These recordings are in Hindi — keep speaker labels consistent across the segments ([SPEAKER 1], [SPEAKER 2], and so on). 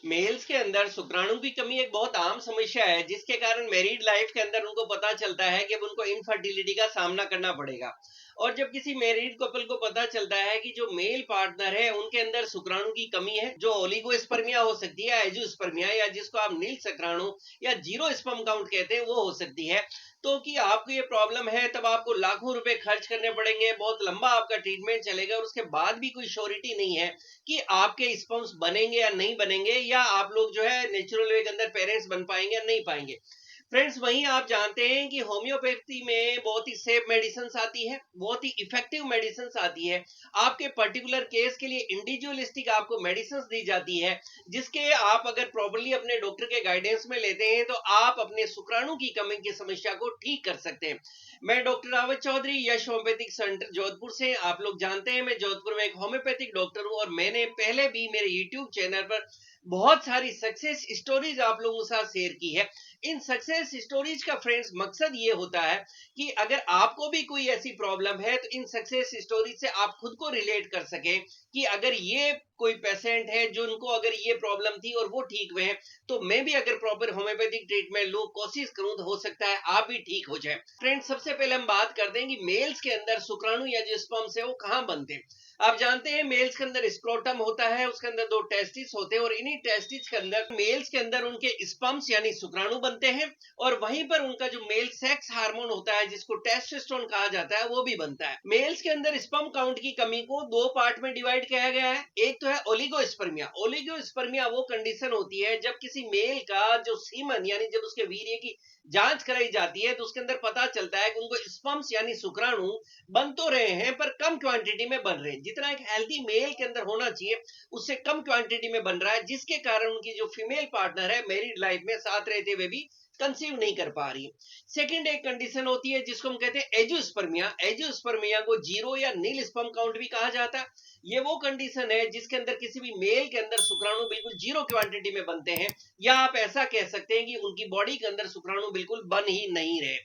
[SPEAKER 1] मेल्स के अंदर शुक्राणु की कमी एक बहुत आम समस्या है, जिसके कारण मैरिड लाइफ के अंदर उनको पता चलता है कि अब उनको इनफर्टिलिटी का सामना करना पड़ेगा। और जब किसी मैरिड कपल को पता चलता है कि जो मेल पार्टनर है उनके अंदर शुक्राणु की कमी है, जो ओलिगोस्पर्मिया हो सकती है, एजियोस्पर्मिया, या जिसको आप नील शुक्राणु या जीरो स्पर्म काउंट कहते हैं, वो हो सकती है। तो कि आपको ये प्रॉब्लम है, तब आपको लाखों रुपए खर्च करने पड़ेंगे, बहुत लंबा आपका ट्रीटमेंट चलेगा, और उसके बाद भी कोई श्योरिटी नहीं है कि आपके स्पर्म्स बनेंगे या नहीं बनेंगे, या आप लोग जो है नेचुरल वे के अंदर पेरेंट्स बन पाएंगे या नहीं पाएंगे। फ्रेंड्स, वहीं आप जानते हैं कि होम्योपैथी में बहुत ही सेफ मेडिसिन आती है, बहुत ही इफेक्टिव मेडिसिन आती है। आपके पर्टिकुलर केस के लिए इंडिविजुअलिस्टिक आपको मेडिसिन दी जाती है, जिसके आप अगर प्रॉपर्ली अपने डॉक्टर के गाइडेंस में लेते हैं तो आप अपने शुक्राणु की कमी की समस्या को ठीक कर सकते हैं। मैं डॉक्टर रावत चौधरी, यश होम्योपैथिक सेंटर जोधपुर से। आप लोग जानते हैं मैं जोधपुर में एक होम्योपैथिक डॉक्टर हूं, और मैंने पहले भी मेरे यूट्यूब चैनल पर बहुत सारी सक्सेस स्टोरीज आप लोगों के साथ शेयर की है। इन सक्सेस स्टोरीज का फ्रेंड्स मकसद ये होता है कि अगर आपको भी कोई ऐसी प्रॉब्लम है तो इन सक्सेस स्टोरीज से आप खुद को रिलेट कर सके कि अगर ये कोई पेशेंट है जो उनको अगर ये प्रॉब्लम थी और वो ठीक हुए हैं, तो मैं भी अगर प्रॉपर होम्योपैथिक ट्रीटमेंट लूं, कोशिश करूं, तो हो सकता है आप भी ठीक हो जाए। फ्रेंड्स, सबसे पहले हम बात करते हैं कि मेल्स के अंदर शुक्राणु या जो स्पर्म्स है वो कहां बनते हैं। आप जानते हैं मेल्स के अंदर स्क्रोटम होता है, उसके अंदर 2 टेस्टिस होते हैं, और इन्हीं टेस्टिस के अंदर मेल्स के अंदर उनके स्पर्म्स यानी शुक्राणु बनते हैं, और वहीं पर उनका जो मेल सेक्स हार्मोन होता है जिसको टेस्टोस्टेरोन कहा जाता है, वो भी बनता है। मेल्स के अंदर स्पर्म काउंट की कमी को 2 पार्ट में डिवाइड किया गया है। एक तो है ओलिगोस्पर्मिया। ओलिगोस्पर्मिया वो कंडीशन होती है जब किसी मेल का जो सीमन यानी जब उसके वीर्य की जांच कराई जाती है तो उसके अंदर पता चलता है कि उनको स्पर्म्स यानी शुक्राणु बन तो रहे हैं, पर कम क्वांटिटी में बन रहे हैं। जितना एक हेल्दी मेल के अंदर होना चाहिए उससे कम क्वांटिटी में बन रहा है, जिसके कारण उनकी जो फीमेल पार्टनर है मैरिड लाइफ में साथ रहते हुए भी कंसीव नहीं कर पा रही। सेकंड एक कंडीशन होती है जिसको हम कहते हैं एजियोस्पर्मिया। एजियोस्पर्मिया को जीरो या नील स्पर्म काउंट भी कहा जाता है। ये वो कंडीशन है जिसके अंदर किसी भी मेल के अंदर शुक्राणु बिल्कुल जीरो क्वांटिटी में बनते हैं, या आप ऐसा कह सकते हैं कि उनकी बॉडी के अंदर शुक्राणु बिल्कुल बन ही नहीं रहे।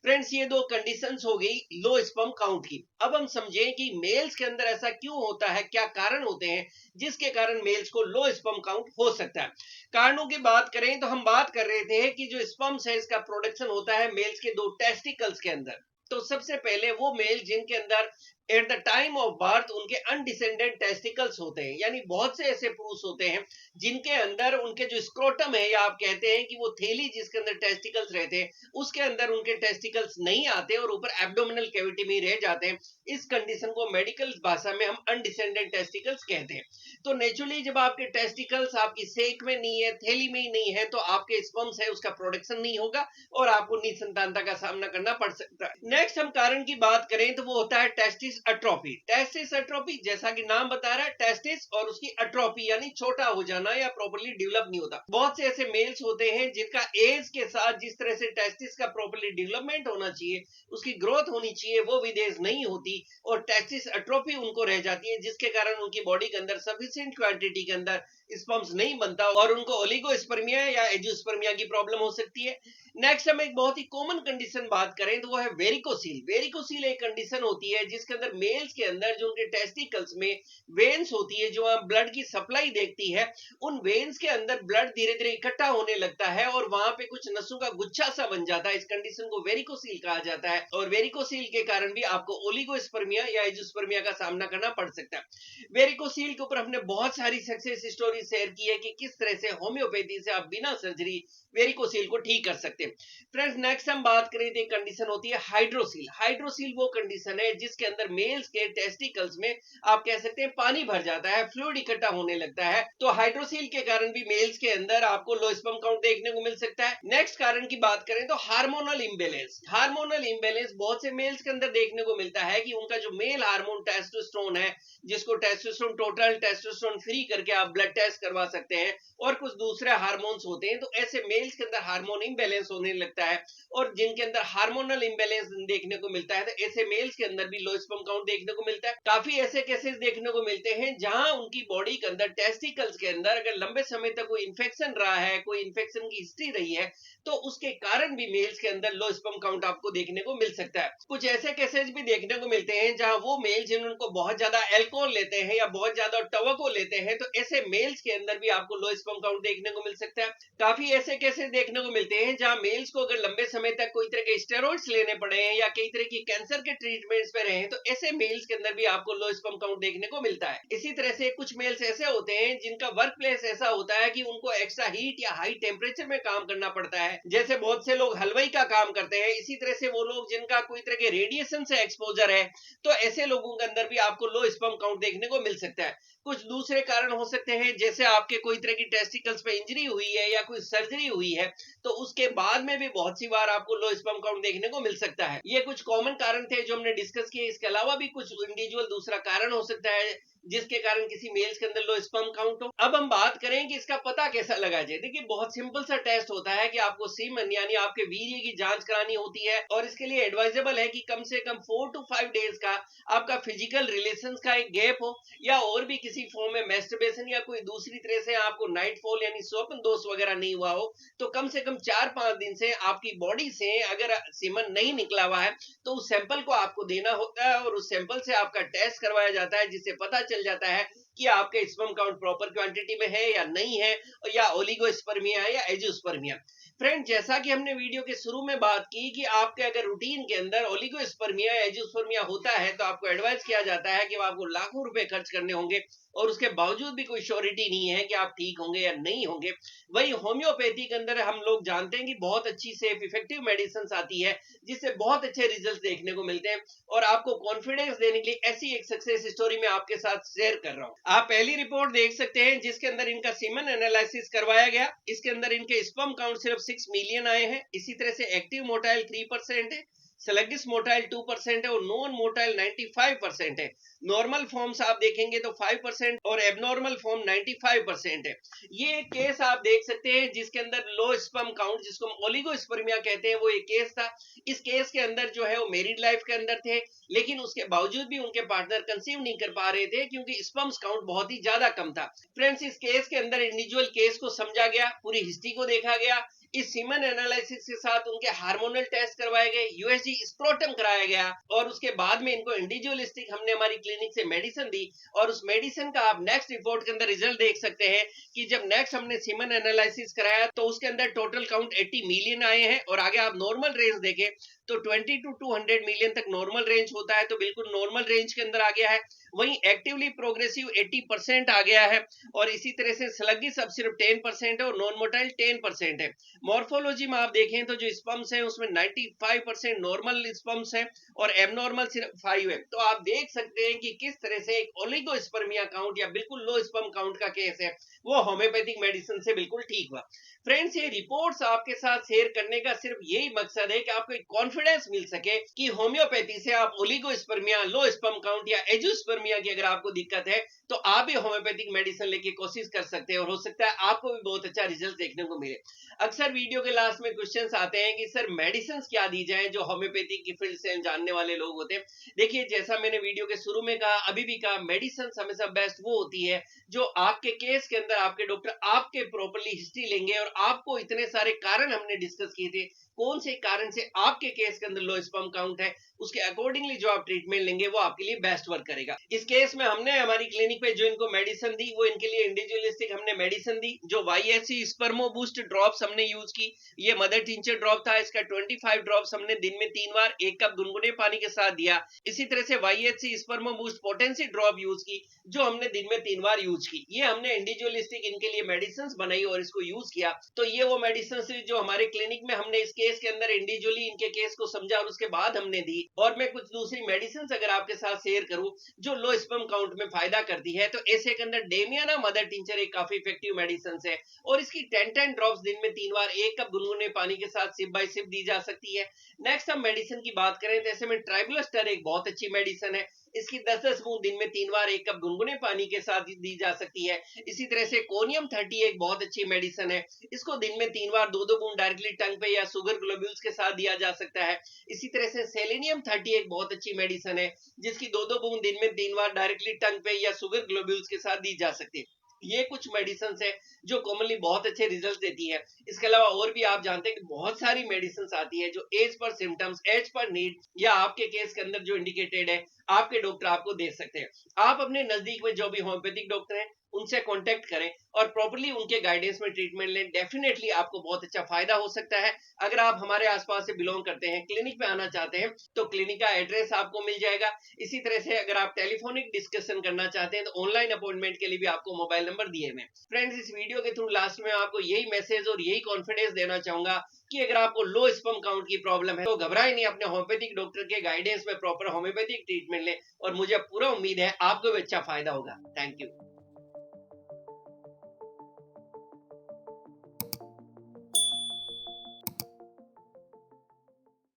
[SPEAKER 1] फ्रेंड्स, ये 2 कंडीशंस हो गई लो स्पर्म काउंट की। अब हम समझें कि मेल्स के अंदर ऐसा क्यों होता है, क्या कारण होते हैं जिसके कारण मेल्स को लो स्पर्म काउंट हो सकता है। कारणों की बात करें तो हम बात कर रहे थे कि जो स्पर्म्स है इसका प्रोडक्शन होता है मेल्स के 2 टेस्टिकल्स के अंदर। तो सबसे पहले वो मेल जिनके अंदर at the time of birth उनके अनडिसेंडेड टेस्टिकल्स होते हैं, यानी बहुत से ऐसे पुरुष होते हैं जिनके अंदर उनके जो स्क्रोटम है, या आप कहते हैं कि वो थैली जिसके अंदर टेस्टिकल्स रहते हैं उसके अंदर उनके टेस्टिकल्स नहीं आते और ऊपर एब्डोमिनल कैविटी में रह जाते हैं। इस कंडीशन को मेडिकल भाषा में हम अनडिसेंडेड टेस्टिकल्स कहते हैं। तो नेचुरली जब आपके टेस्टिकल्स आपकी सेक में नहीं है, थैली में ही नहीं है, तो आपके स्पर्म्स है उसका प्रोडक्शन नहीं होगा और आपको निसंतानता का सामना करना पड़ सकता है। नेक्स्ट हम कारण की बात करें तो वो होता है टेस्टिस अट्रोफी। टेस्टिस अट्रोफी जैसा कि नाम बता रहा है, टेस्टिस और उसकी अट्रोफी यानी छोटा हो जाना या प्रॉपर्ली डेवलप नहीं होता। बहुत से ऐसे मेल्स होते हैं जिनका एज के साथ जिस तरह से टेस्टिस का प्रॉपर्ली डेवलपमेंट होना चाहिए, उसकी ग्रोथ होनी चाहिए, वो विदेश नहीं होती और टेस्टिस अट्रोफी उनको रह जाती है, जिसके कारण उनकी बॉडी के अंदर सफिशिएंट क्वांटिटी के अंदर स्पर्म्स नहीं बनता और उनको ओलिगोस्पर्मिया या एजियोस्पर्मिया की प्रॉब्लम हो सकती है। नेक्स्ट हम एक बहुत ही कॉमन कंडीशन बात करें तो वो है वेरिकोसील। वेरिकोसील एक कंडीशन होती है जिसके अंदर मेल्स के अंदर जो उनके टेस्टिकल्स में वेन्स होती है जो ब्लड की सप्लाई देखती है, उन वेन्स के अंदर ब्लड धीरे धीरे इकट्ठा होने लगता है और वहां पे कुछ नसों का गुच्छा सा बन जाता है। इस कंडीशन को वेरिकोसील कहा जाता है और वेरिकोसील के कारण भी आपको ओलिगोस्पर्मिया या एजियोस्पर्मिया का सामना करना पड़ सकता है। वेरिकोसील के ऊपर हमने बहुत सारी सक्सेस स्टोरी शेयर की है कि किस तरह से होम्योपैथी से आप बिना सर्जरी वेरिकोसील को ठीक कर सकते हैं। फ्रेंड्स, नेक्स्ट हम बात करें तो कंडीशन होती है हाइड्रोसील। हाइड्रोसील वो कंडीशन है जिसके अंदर मेल्स के टेस्टिकल्स में आप कह सकते हैं पानी भर जाता है, फ्लूइड इकट्ठा होने लगता है। तो हाइड्रोसील के कारण भी मेल्स के अंदर आपको लो स्पर्म काउंट देखने को मिल सकता है। नेक्स्ट कारण की बात करें तो हार्मोनल इंबैलेंस। हार्मोनल इंबैलेंस बहुत से मेल्स के अंदर देखने को मिलता है कि उनका जो मेल हार्मोन टेस्टोस्टेरोन है, जिसको टेस्टोस्टेरोन टोटल, टेस्टोस्टेरोन फ्री करके आप ब्लड टेस्ट करवा सकते हैं, और कुछ दूसरे हार्मोन्स होते हैं, तो ऐसे मेल्स के अंदर हार्मोन इंबैलेंस होने लगता है और जिनके अंदर हार्मोनल इंबैलेंस देखने को मिलता है तो ऐसे मेल्स के अंदर भी लो स्पर्म काउंट देखने को मिलता है। काफी ऐसे केसेस देखने को मिलते हैं जहां उनकी बॉडी के अंदर, टेस्टिकल्स के अंदर अगर लंबे समय तक कोई इन्फेक्शन रहा है, कोई इन्फेक्शन की हिस्ट्री रही है, तो उसके कारण भी मेल्स के अंदर लो स्पर्म काउंट आपको देखने को मिल सकता है। कुछ ऐसे केसेस भी देखने को मिलते हैं जहां वो मेल जिनको बहुत ज्यादा अल्कोहल लेते हैं या बहुत ज्यादा टबैको लेते हैं, तो ऐसे मेल्स के अंदर भी आपको लो स्पर्म काउंट देखने को मिल सकता है। काफी ऐसे केसेस देखने को मिलते हैं जहां मेल्स को अगर लंबे समय तक कोई तरह के स्टेरॉइड्स लेने पड़े हैं या कई तरह की कैंसर के ट्रीटमेंट्स पे रहे हैं, तो ऐसे मेल्स के अंदर भी आपको लो स्पर्म काउंट देखने को मिलता है। इसी तरह से कुछ मेल्स ऐसे होते हैं जिनका वर्क प्लेस ऐसा होता है कि उनको एक्स्ट्रा हीट या हाई टेम्परेचर में काम करना पड़ता है, जैसे बहुत से लोग हलवाई का काम करते हैं। इसी तरह से वो लोग जिनका कोई तरह के रेडिएशन से एक्सपोजर है, तो ऐसे लोगों के अंदर भी आपको लो स्पर्म काउंट देखने को मिल सकता है। कुछ दूसरे कारण हो सकते हैं, जैसे आपके कोई तरह की टेस्टिकल्स पे इंजरी हुई है या कोई सर्जरी हुई है, तो उसके बाद में भी बहुत सी बार आपको लो स्पर्म काउंट देखने को मिल सकता है। ये कुछ कॉमन कारण थे जो हमने डिस्कस किए। इसके अलावा भी कुछ इंडिविजुअल दूसरा कारण हो सकता है जिसके कारण किसी मेल्स के अंदर लो स्पर्म काउंट हो। अब हम बात करें कि इसका पता कैसा लगा जाए। देखिए, बहुत सिंपल सा टेस्ट होता है कि आपको सीमन यानी आपके वीर्य की जांच करानी होती है, और इसके लिए एडवाइजेबल है कि कम से कम 4 to 5 डेज का आपका फिजिकल रिलेशंस का एक गैप हो, या और भी किसी फॉर्म में मैस्टरबेशन या कोई दूसरी तरह से आपको नाइटफॉल यानी स्वप्न दोष वगैरह नहीं हुआ हो, तो कम से कम 4-5 दिन से आपकी बॉडी से अगर सीमन नहीं निकला हुआ है, तो उस सैंपल को आपको देना होता है और उस सैंपल से आपका टेस्ट करवाया जाता है, जिससे पता चल जाता है कि आपके स्पर्म काउंट प्रॉपर क्वांटिटी में है या नहीं है, या ओलिगोस्पर्मिया है या एजियोस्पर्मिया। फ्रेंड, जैसा कि हमने वीडियो के शुरू में बात की कि आपके अगर रूटीन के अंदर ओलिगोस्पर्मिया या एजियोस्पर्मिया होता है, तो आपको एडवाइस किया जाता है कि आपको लाखों रुपए खर्च करने होंगे, और उसके बावजूद भी कोई श्योरिटी नहीं है कि आप ठीक होंगे या नहीं होंगे। वही होम्योपैथी के अंदर हम लोग जानते हैं कि बहुत अच्छी सेफ इफेक्टिव मेडिसिन आती है, जिससे बहुत अच्छे रिजल्ट देखने को मिलते हैं, और आपको कॉन्फिडेंस देने के लिए ऐसी एक सक्सेस स्टोरी मैं आपके साथ शेयर कर रहा हूं। आप पहली रिपोर्ट देख सकते हैं जिसके अंदर इनका सीमन एनालिसिस करवाया गया। इसके अंदर इनके स्पर्म काउंट सिर्फ 6 मिलियन आए हैं। इसी तरह से एक्टिव मोटाइल 3% है, स्लगिश मोटाइल 2% है, और नॉन मोटाइल 95% है। नॉर्मल फॉर्म्स आप देखेंगे तो 5% और एबनॉर्मल फॉर्म 95% है। ये एक केस आप देख सकते हैं जिसके अंदर लो स्पर्म काउंट, जिसको हम ओलिगोस्पर्मिया कहते हैं, वो एक केस था। इस केस के अंदर जो है वो मैरिड लाइफ के अंदर थे, लेकिन उसके बावजूद भी उनके पार्टनर कंसीव नहीं कर पा रहे थे क्योंकि स्पर्म्स काउंट बहुत ही ज्यादा कम था। फ्रेंड्स, इस केस के अंदर इंडिविजुअल केस को समझा गया, पूरी हिस्ट्री को देखा गया। इस सीमन एनालिसिस के साथ उनके हार्मोनल टेस्ट करवाए गए, यूएसजी स्क्रोटम कराया गया, और उसके बाद में इनको इंडिविजुअलिस्टिक हमने हमारी क्लिनिक से मेडिसिन दी, और उस मेडिसिन का आप नेक्स्ट रिपोर्ट के अंदर रिजल्ट देख सकते हैं कि जब नेक्स्ट हमने सीमन एनालिसिस कराया तो उसके अंदर टोटल काउंट 80 मिलियन आए हैं। और आगे आप नॉर्मल रेंज देखें तो 20 to 200 मिलियन तक नॉर्मल रेंज होता है, तो बिल्कुल नॉर्मल रेंज के अंदर आ गया है। वहीं एक्टिवली प्रोग्रेसिव 80% आ गया है, और इसी तरह से स्लगिश अब सिर्फ 10% है और नॉन मोटाइल 10% है। मॉर्फोलॉजी में आप देखें तो जो स्पर्म्स हैं उसमें 95% नॉर्मल स्पर्म्स हैं और एबनॉर्मल सिर्फ 5 है। तो आप देख सकते हैं कि किस तरह से एक ओलिगोस्पर्मिया काउंट या बिल्कुल लो स्पर्म काउंट का केस है वो होम्योपैथिक मेडिसिन से बिल्कुल ठीक हुआ। फ्रेंड्स, ये रिपोर्ट्स आपके साथ शेयर करने का सिर्फ यही मकसद है कि आपको एक कॉन्फिडेंस मिल सके कि होम्योपैथी से आप ओलिगोस्पर्मिया, लो स्पर्म काउंट या एजियोस्पर्मिया की अगर आपको दिक्कत है तो आप भी होम्योपैथिक मेडिसिन लेके कोशिश कर सकते हैं, और हो सकता है आपको भी बहुत अच्छा रिजल्ट देखने को मिले। अक्सर वीडियो के लास्ट में क्वेश्चंस आते हैं कि सर मेडिसिन क्या दी जाए, जो होम्योपैथी की फील्ड से जानने वाले लोग होते हैं। देखिए, जैसा मैंने वीडियो के शुरू में कहा, अभी भी कहा, मेडिसिन हमेशा बेस्ट वो होती है जो आपके केस के अंदर आपके डॉक्टर आपके प्रॉपर्ली हिस्ट्री लेंगे, और आपको इतने सारे कारण हमने डिस्कस किए थे, कौन से कारण से आपके केस के अंदर लो स्पर्म काउंट है, उसके अकॉर्डिंगली जो आप ट्रीटमेंट लेंगे वो आपके लिए बेस्ट वर्क करेगा। इस केस में हमने हमारी क्लिनिक पे जो इनको मेडिसिन दी वो इनके लिए इंडिविजुअलिस्टिक हमने मेडिसिन दी। जो YHC स्पर्मो बूस्ट ड्रॉप्स हमने यूज की, ये मदर टिंचर ड्रॉप था। इसका 25 ड्रॉप्स हमने दिन में 3 बार 1 कप गुनगुने पानी के साथ दिया। इसी तरह से YHC स्पर्मो बूस्ट पोटेंसी ड्रॉप यूज की, जो हमने दिन में 3 बार यूज की। ये हमने इंडिविजुअलिस्टिक इनके लिए मेडिसिन बनाई और इसको यूज किया। तो ये वो मेडिसिन जो हमारे क्लिनिक में हमने इस केस के अंदर इंडिविजुअली इनके केस को समझा और उसके बाद हमने दी। और मैं कुछ दूसरी मेडिसिन अगर आपके साथ शेयर करूं जो लो स्पर्म काउंट में फायदा करती है, तो ऐसे के अंदर डेमियाना मदर टिंचर एक काफी इफेक्टिव मेडिसिन है, और इसकी 10 ड्रॉप्स दिन में 3 बार 1 कप गुनगुने पानी के साथ सिप बाय सिप दी जा सकती है। नेक्स्ट हम मेडिसिन की बात करें तो ऐसे में ट्राइब्लोस्टर एक बहुत अच्छी मेडिसिन है। इसकी 10-10 बूंद दिन में 3 बार 1 कप गुनगुने पानी के साथ दी जा सकती है। इसी तरह से कोनियम 30 एक बहुत अच्छी मेडिसिन है। इसको दिन में 3 बार 2-2 बूंद डायरेक्टली टंग पे या शुगर ग्लोब्यूल्स के साथ दिया जा सकता है। इसी तरह से सेलेनियम 30 एक बहुत अच्छी मेडिसिन है, जिसकी 2-2 बूंद दिन में 3 बार डायरेक्टली टंग पे या शुगर ग्लोब्यूल्स के साथ दी जा सकती है। ये कुछ मेडिसिन है जो कॉमनली बहुत अच्छे रिजल्ट देती है। इसके अलावा और भी आप जानते हैं कि बहुत सारी मेडिसिन आती है जो as per symptoms, as per need या आपके केस के अंदर जो इंडिकेटेड है, आपके डॉक्टर आपको दे सकते हैं। आप अपने नजदीक में जो भी होम्योपैथिक डॉक्टर हैं उनसे कांटेक्ट करें और प्रॉपर्ली उनके गाइडेंस में ट्रीटमेंट लें। डेफिनेटली आपको बहुत अच्छा फायदा हो सकता है। अगर आप हमारे आसपास से बिलोंग करते हैं, क्लिनिक पे आना चाहते हैं, तो क्लिनिक का एड्रेस आपको मिल जाएगा। इसी तरह से अगर आप टेलीफोनिक डिस्कशन करना चाहते हैं तो ऑनलाइन अपॉइंटमेंट के लिए भी आपको मोबाइल नंबर दिए हुए। फ्रेंड्स, इस वीडियो के थ्रू लास्ट में आपको यही मैसेज और यही कॉन्फिडेंस देना चाहूंगा कि अगर आपको लो स्पर्म काउंट की प्रॉब्लम है तो घबराए नहीं, अपने होम्योपैथिक डॉक्टर के गाइडेंस में प्रॉपर होम्योपैथिक ट्रीटमेंट लें और मुझे पूरा उम्मीद है आपको भी अच्छा फायदा होगा। Thank you.